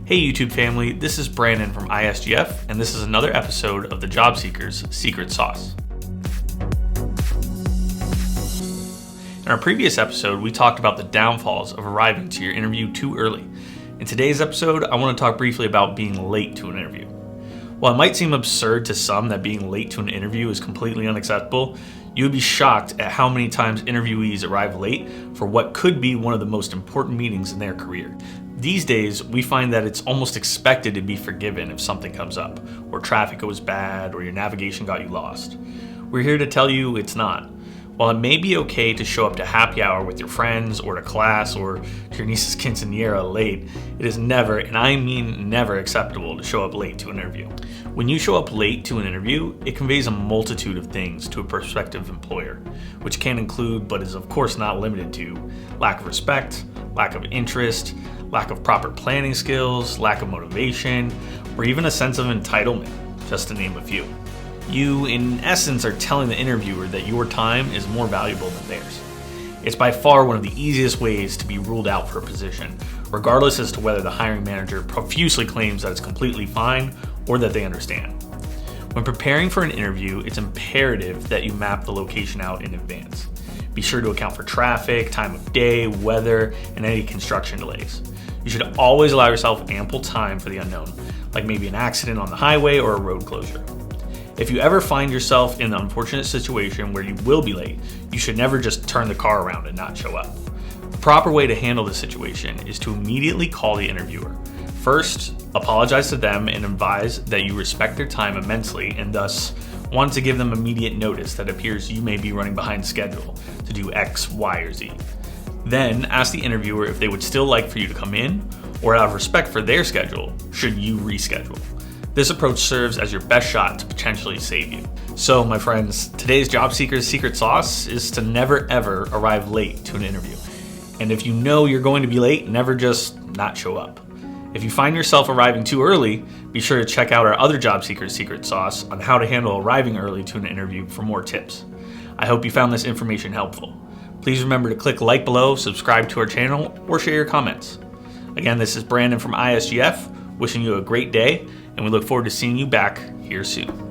Hey YouTube family, this is Brandon from ISGF, and this is another episode of the Job Seeker's Secret Sauce. In our previous episode, we talked about the downfalls of arriving to your interview too early. In today's episode, I want to talk briefly about being late to an interview. While it might seem absurd to some that being late to an interview is completely unacceptable, you would be shocked at how many times interviewees arrive late for what could be one of the most important meetings in their career. These days, we find that it's almost expected to be forgiven if something comes up, or traffic goes bad, or your navigation got you lost. We're here to tell you it's not. While it may be okay to show up to happy hour with your friends, or to class, or to your niece's quinceañera late, it is never, and I mean never, acceptable to show up late to an interview. When you show up late to an interview, it conveys a multitude of things to a prospective employer, which can include, but is of course not limited to, lack of respect, lack of interest, lack of proper planning skills, lack of motivation, or even a sense of entitlement, just to name a few. You, in essence, are telling the interviewer that your time is more valuable than theirs. It's by far one of the easiest ways to be ruled out for a position, regardless as to whether the hiring manager profusely claims that it's completely fine or that they understand. When preparing for an interview, it's imperative that you map the location out in advance. Be sure to account for traffic, time of day, weather, and any construction delays. You should always allow yourself ample time for the unknown, like maybe an accident on the highway or a road closure. If you ever find yourself in the unfortunate situation where you will be late, you should never just turn the car around and not show up. The proper way to handle this situation is to immediately call the interviewer. First, apologize to them and advise that you respect their time immensely and thus want to give them immediate notice that it appears you may be running behind schedule to do X, Y, or Z. Then ask the interviewer if they would still like for you to come in, or out of respect for their schedule, should you reschedule. This approach serves as your best shot to potentially save you. So, my friends, today's job seeker's secret sauce is to never ever arrive late to an interview. And if you know you're going to be late, never just not show up. If you find yourself arriving too early, be sure to check out our other job seeker's secret sauce on how to handle arriving early to an interview for more tips. I hope you found this information helpful. Please remember to click like below, subscribe to our channel, or share your comments. Again, this is Brandon from ISGF, wishing you a great day, and we look forward to seeing you back here soon.